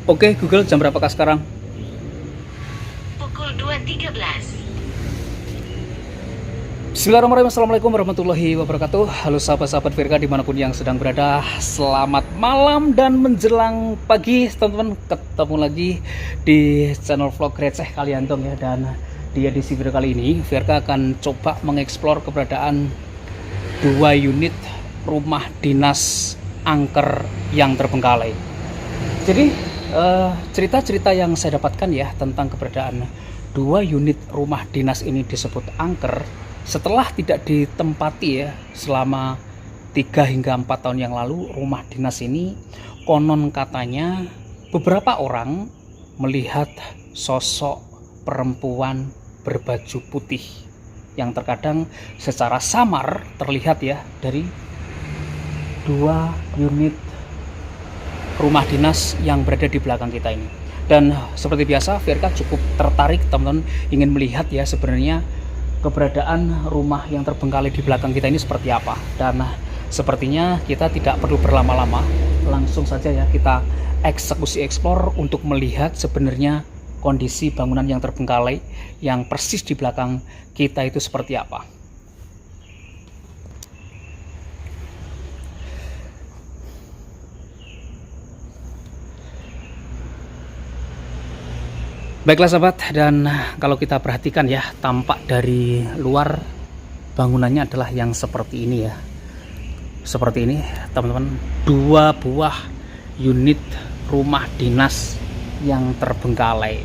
Oke, Google, jam berapakah sekarang? Pukul 2.13. Bismillahirrahmanirrahim. Assalamualaikum warahmatullahi wabarakatuh. Halo sahabat-sahabat Virka dimanapun yang sedang berada. Selamat malam dan menjelang pagi, teman-teman. Ketemu lagi di channel vlog receh Kaliantong ya. Dan di edisi video kali ini Virka akan coba mengeksplor keberadaan 2 unit rumah dinas angker yang terbengkalai. Jadi cerita-cerita yang saya dapatkan ya tentang keberadaan 2 unit rumah dinas ini disebut angker setelah tidak ditempati ya selama 3 hingga 4 tahun yang lalu. Rumah dinas ini konon katanya beberapa orang melihat sosok perempuan berbaju putih yang terkadang secara samar terlihat ya dari 2 unit rumah dinas yang berada di belakang kita ini. Dan seperti biasa Virka cukup tertarik teman-teman ingin melihat ya sebenarnya keberadaan rumah yang terbengkalai di belakang kita ini seperti apa. Dan sepertinya kita tidak perlu berlama-lama, langsung saja ya kita eksekusi eksplor untuk melihat sebenarnya kondisi bangunan yang terbengkalai yang persis di belakang kita itu seperti apa. Baiklah sahabat, dan kalau kita perhatikan ya, tampak dari luar bangunannya adalah yang seperti ini ya. Seperti ini teman-teman, 2 buah unit rumah dinas yang terbengkalai.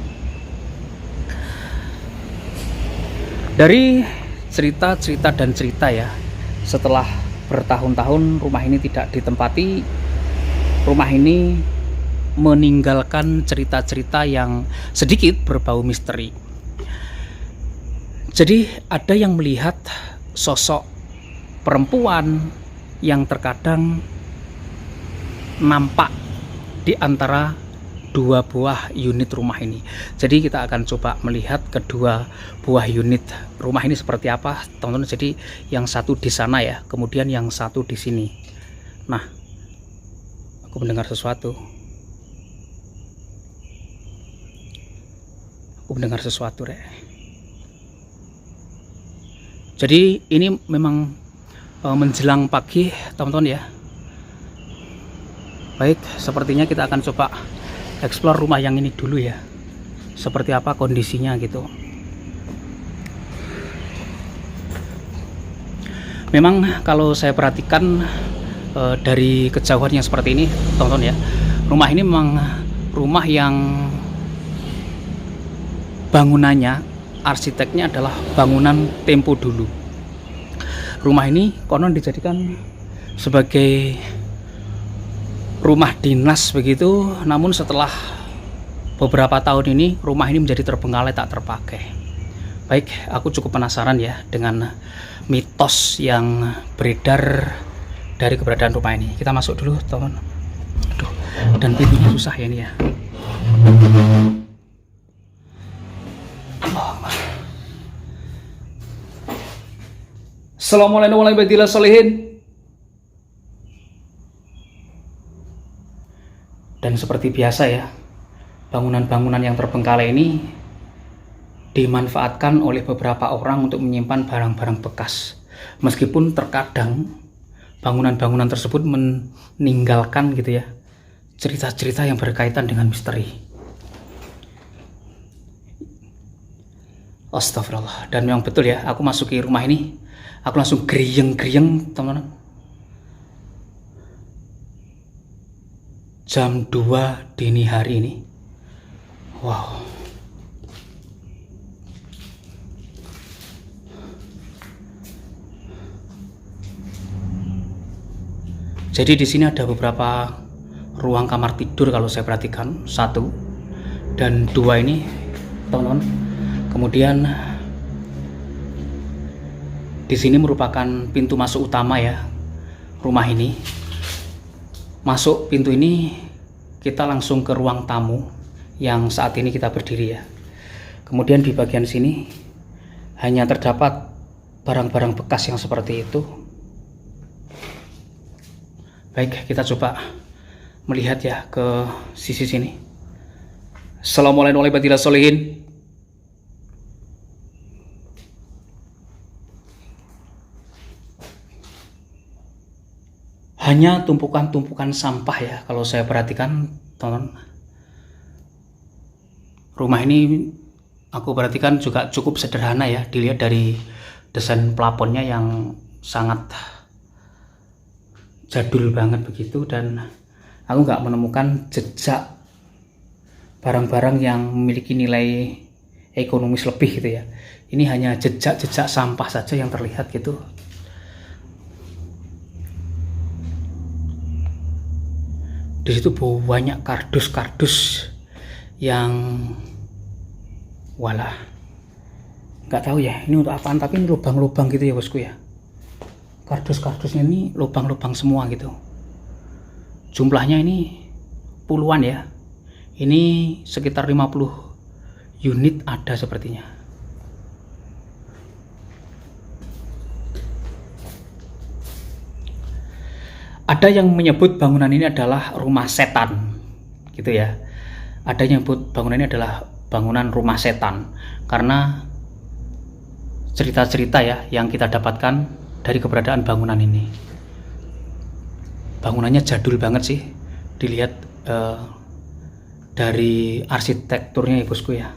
Dari cerita-cerita dan cerita ya, setelah bertahun-tahun rumah ini tidak ditempati, rumah ini meninggalkan cerita-cerita yang sedikit berbau misteri. Jadi ada yang melihat sosok perempuan yang terkadang nampak di antara 2 buah unit rumah ini. Jadi kita akan coba melihat kedua buah unit rumah ini seperti apa, teman-teman. Jadi yang satu di sana ya, kemudian yang satu di sini. Nah, aku mendengar sesuatu. Rek. Jadi ini memang menjelang pagi teman-teman ya. Baik, sepertinya kita akan coba eksplor rumah yang ini dulu ya, seperti apa kondisinya gitu. Memang kalau saya perhatikan dari kejauhan yang seperti ini teman-teman ya, rumah ini memang rumah yang bangunannya, arsiteknya adalah bangunan tempo dulu. Rumah ini konon dijadikan sebagai rumah dinas begitu, namun setelah beberapa tahun ini rumah ini menjadi terbengkalai, tak terpakai. Baik, aku cukup penasaran ya dengan mitos yang beredar dari keberadaan rumah ini. Kita masuk dulu teman. Aduh, dan pintunya susah ya ini ya. Assalamualaikum warahmatullahi wabarakatuh. Dan seperti biasa ya, bangunan-bangunan yang terbengkalai ini dimanfaatkan oleh beberapa orang untuk menyimpan barang-barang bekas. Meskipun terkadang bangunan-bangunan tersebut meninggalkan gitu ya cerita-cerita yang berkaitan dengan misteri. Astagfirullah. Dan memang betul ya, aku masuki rumah ini, aku langsung griyeng-griyeng teman-teman. Jam 2 dini hari ini. Wow. Jadi di sini ada beberapa ruang kamar tidur kalau saya perhatikan, 1 dan 2 ini teman-teman. Kemudian di sini merupakan pintu masuk utama ya rumah ini. Masuk pintu ini kita langsung ke ruang tamu yang saat ini kita berdiri ya. Kemudian di bagian sini hanya terdapat barang-barang bekas yang seperti itu. Baik, kita coba melihat ya ke sisi sini. Assalamualaikum warahmatullahi wabarakatuh. Hanya tumpukan-tumpukan sampah ya kalau saya perhatikan, teman. Rumah ini aku perhatikan juga cukup sederhana ya, dilihat dari desain plafonnya yang sangat jadul banget begitu, dan aku nggak menemukan jejak barang-barang yang memiliki nilai ekonomis lebih gitu ya. Ini hanya jejak-jejak sampah saja yang terlihat gitu. Di situ banyak kardus-kardus yang walah, nggak tahu ya ini untuk apaan, tapi ini lubang-lubang gitu ya bosku ya. Kardus-kardusnya ini lubang-lubang semua gitu. Jumlahnya ini puluhan ya. Ini sekitar 50 unit ada sepertinya. Ada yang menyebut bangunan ini adalah rumah setan gitu ya. Ada yang menyebut bangunan ini adalah bangunan rumah setan karena cerita-cerita ya yang kita dapatkan dari keberadaan bangunan ini. Bangunannya jadul banget sih, dilihat dari arsitekturnya ya bosku ya.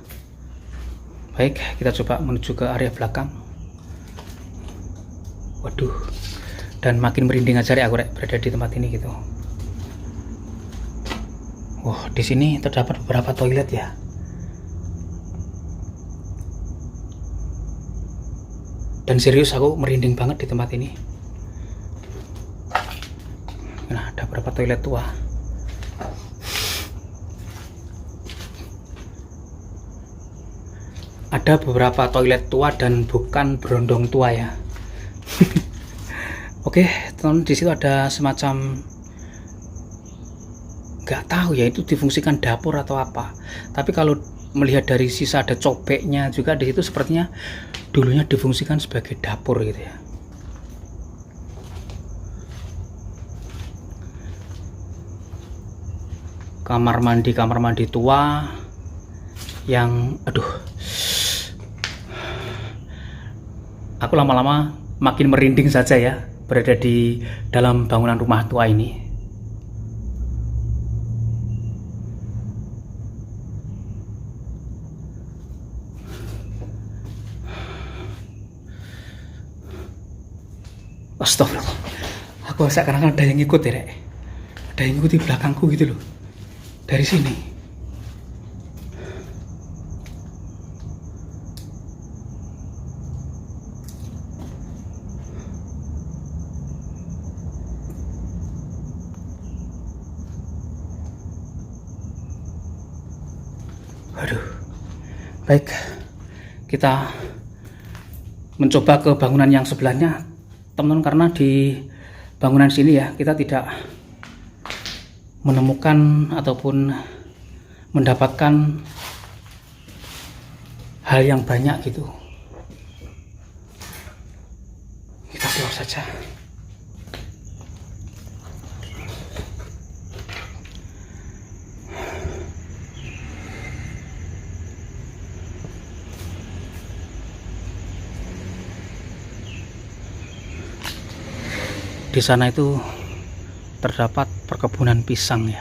Baik, kita coba menuju ke area belakang. Waduh, dan makin merinding aja ya aku berada di tempat ini gitu. Wah, di sini terdapat beberapa toilet ya. Dan serius aku merinding banget di tempat ini. Nah, ada beberapa toilet tua. Ada beberapa toilet tua dan bukan berondong tua ya. Oke, teman, di situ ada semacam, nggak tahu ya itu difungsikan dapur atau apa. Tapi kalau melihat dari sisa ada cobeknya juga di situ, sepertinya dulunya difungsikan sebagai dapur gitu ya. Kamar mandi tua yang aduh. Aku lama-lama makin merinding saja ya berada di dalam bangunan rumah tua ini. Astagfirullah, aku sekarang ada yang ikut ya Rek. Ada yang ikut di belakangku gitu loh, dari sini. Aduh, baik, kita mencoba ke bangunan yang sebelahnya, teman-teman, karena di bangunan sini ya kita tidak menemukan ataupun mendapatkan hal yang banyak gitu. Kita keluar saja. Di sana itu terdapat perkebunan pisang ya.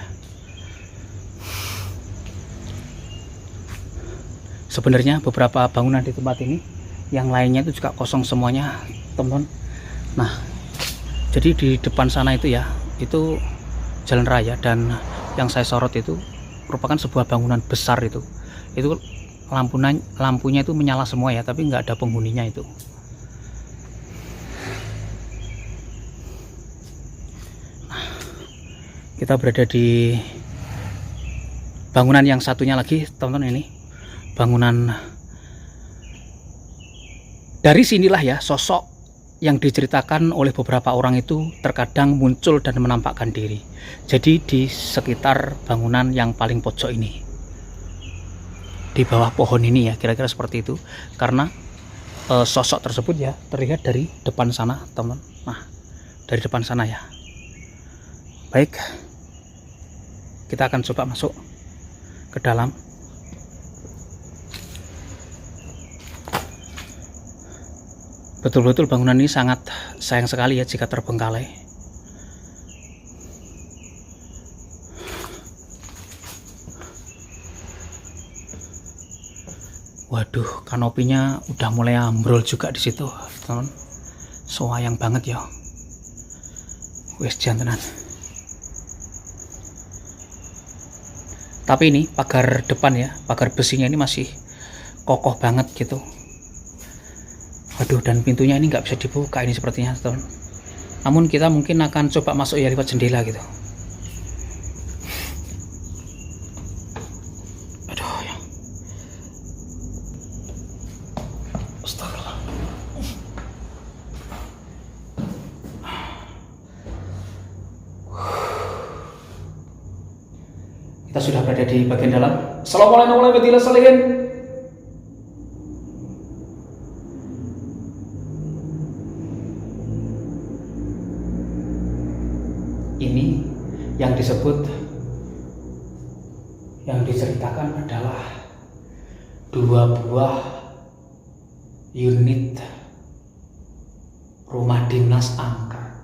Sebenarnya beberapa bangunan di tempat ini yang lainnya itu juga kosong semuanya, teman-teman. Nah, jadi di depan sana itu ya, itu jalan raya, dan yang saya sorot itu merupakan sebuah bangunan besar itu. Itu lampunya itu menyala semua ya, tapi nggak ada penghuninya itu. Kita berada di bangunan yang satunya lagi, teman-teman. Ini bangunan, dari sinilah ya sosok yang diceritakan oleh beberapa orang itu terkadang muncul dan menampakkan diri. Jadi di sekitar bangunan yang paling pojok ini, di bawah pohon ini ya, kira-kira seperti itu. Karena sosok tersebut ya terlihat dari depan sana, teman. Nah, dari depan sana ya. Baik, kita akan coba masuk ke dalam Betul-betul bangunan ini sangat sayang sekali ya jika terbengkalai. Waduh, kanopinya udah mulai ambrol juga di situ, teman. Sayang banget ya. Wes jantenan. Tapi ini pagar depan ya, pagar besinya ini masih kokoh banget gitu. Waduh, dan pintunya ini nggak bisa dibuka ini sepertinya, teman. Namun kita mungkin akan coba masuk ya lewat jendela gitu. Aduh ya. Astagfirullah. Kita sudah berada di bagian dalam. Assalamualaikum warahmatullahi wabarakatuh. Ini yang diceritakan adalah 2 buah unit rumah dinas angker.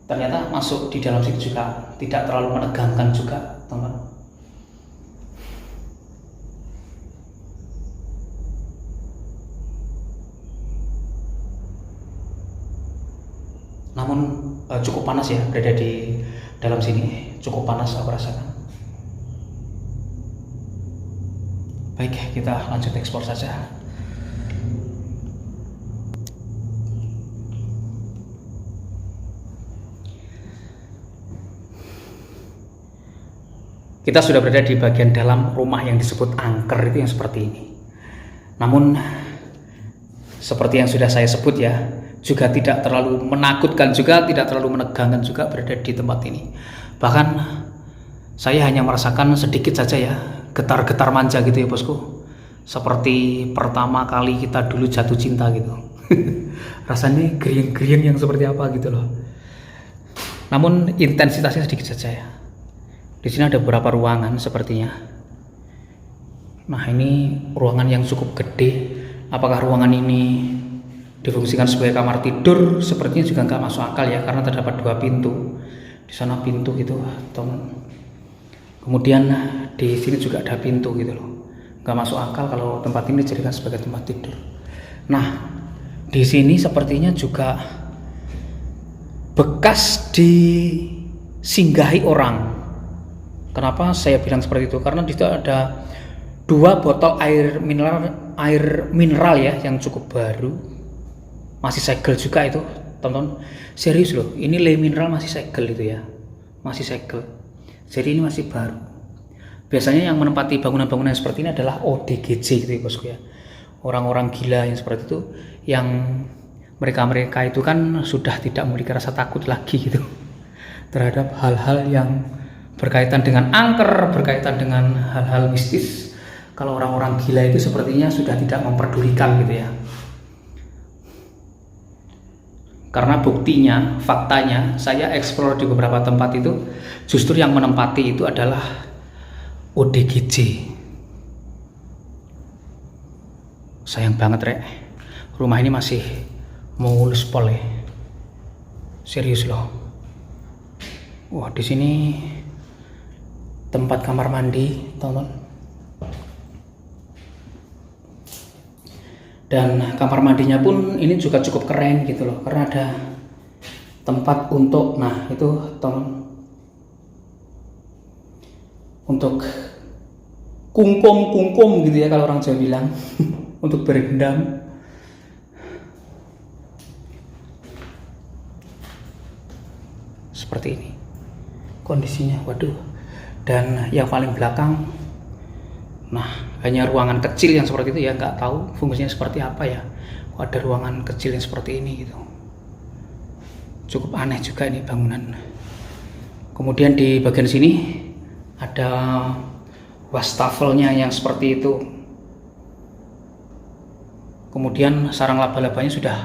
Ternyata masuk di dalam situ juga tidak terlalu menegangkan juga, teman. Namun cukup panas ya berada di dalam sini, cukup panas aku rasakan. Baik, kita lanjut ekspor saja. Kita sudah berada di bagian dalam rumah yang disebut angker itu yang seperti ini. Namun seperti yang sudah saya sebut ya, juga tidak terlalu menakutkan juga, tidak terlalu menegangkan juga berada di tempat ini. Bahkan saya hanya merasakan sedikit saja ya, getar-getar manja gitu ya bosku. Seperti pertama kali kita dulu jatuh cinta gitu. Rasanya geriang-geriang yang seperti apa gitu loh. Namun intensitasnya sedikit saja ya. Di sini ada beberapa ruangan sepertinya. Nah, ini ruangan yang cukup gede. Apakah ruangan ini difungsikan sebagai kamar tidur? Sepertinya juga nggak masuk akal ya, karena terdapat 2 pintu. Di sana pintu gitu, teman. Kemudian di sini juga ada pintu gitu loh. Nggak masuk akal kalau tempat ini dijadikan sebagai tempat tidur. Nah, di sini sepertinya juga bekas disinggahi orang. Kenapa saya bilang seperti itu? Karena di situ ada 2 botol air mineral ya yang cukup baru, masih segel juga itu, teman-teman. Serius loh, ini le mineral masih segel itu ya, masih segel. Jadi ini masih baru. Biasanya yang menempati bangunan-bangunan seperti ini adalah ODGJ gitu ya bosku ya. Orang-orang gila yang seperti itu, yang mereka itu kan sudah tidak memiliki rasa takut lagi gitu terhadap hal-hal yang berkaitan dengan angker, berkaitan dengan hal-hal mistis. Kalau orang-orang gila itu sepertinya sudah tidak memperdulikan gitu ya. Karena buktinya, faktanya, saya eksplor di beberapa tempat itu, justru yang menempati itu adalah ODGJ. Sayang banget rek, rumah ini masih mulus pol ya. Serius loh. Wah, di sini tempat kamar mandi, teman-teman. Dan kamar mandinya pun ini juga cukup keren gitu loh, karena ada tempat untuk, nah itu teman, untuk kungkum gitu ya kalau orang Jawa bilang. Untuk berendam. Seperti ini kondisinya, waduh. Dan yang paling belakang, nah hanya ruangan kecil yang seperti itu ya, nggak tahu fungsinya seperti apa ya. Ada ruangan kecil yang seperti ini gitu, cukup aneh juga ini bangunan. Kemudian di bagian sini ada wastafelnya yang seperti itu. Kemudian sarang laba-labanya sudah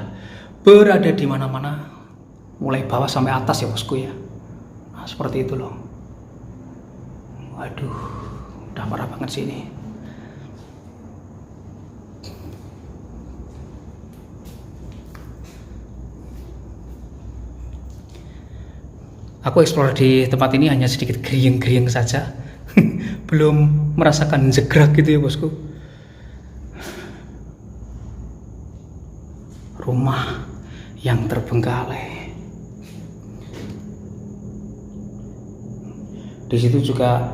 berada di mana-mana, mulai bawah sampai atas ya bosku ya. Nah, seperti itu loh. Waduh, udah parah banget sih ini. Aku explore di tempat ini hanya sedikit gerieng-gerieng saja. Belum merasakan jegrak gitu ya bosku. Rumah yang terbengkalai. Di situ juga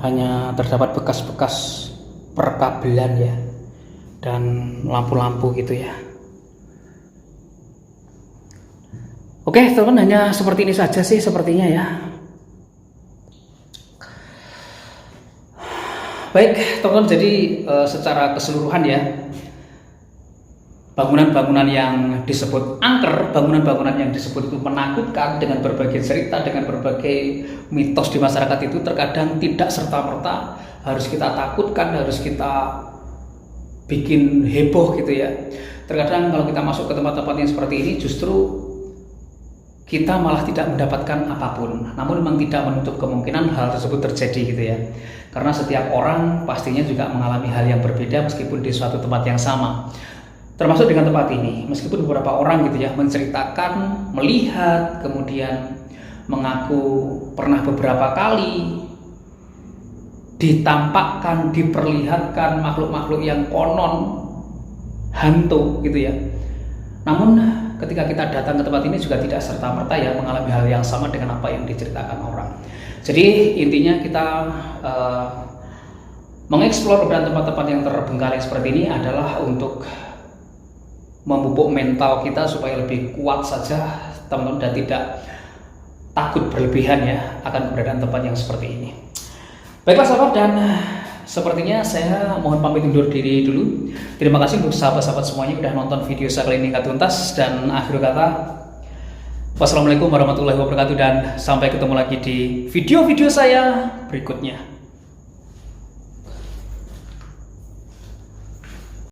hanya terdapat bekas-bekas perkabelan ya, dan lampu-lampu gitu ya. Oke teman-teman, hanya seperti ini saja sih sepertinya ya. Baik teman-teman, jadi secara keseluruhan ya, bangunan-bangunan yang disebut angker, bangunan-bangunan yang disebut itu menakutkan dengan berbagai cerita, dengan berbagai mitos di masyarakat itu terkadang tidak serta-merta harus kita takutkan, harus kita bikin heboh gitu ya. Terkadang kalau kita masuk ke tempat-tempat yang seperti ini justru kita malah tidak mendapatkan apapun. Namun memang tidak menutup kemungkinan hal tersebut terjadi gitu ya. Karena setiap orang pastinya juga mengalami hal yang berbeda meskipun di suatu tempat yang sama. Termasuk dengan tempat ini, meskipun beberapa orang gitu ya menceritakan, melihat, kemudian mengaku pernah beberapa kali ditampakkan, diperlihatkan makhluk-makhluk yang konon hantu gitu ya. Namun ketika kita datang ke tempat ini juga tidak serta-merta ya mengalami hal yang sama dengan apa yang diceritakan orang. Jadi intinya kita mengeksplor beberapa tempat-tempat yang terbengkalai seperti ini adalah untuk memupuk mental kita supaya lebih kuat saja teman-teman, dan tidak takut berlebihan ya akan keberadaan tempat yang seperti ini. Baiklah sahabat, dan sepertinya saya mohon pamit undur diri dulu. Terima kasih untuk sahabat-sahabat semuanya sudah nonton video saya kali ini tuntas, dan akhir kata wassalamualaikum warahmatullahi wabarakatuh, dan sampai ketemu lagi di video-video saya berikutnya.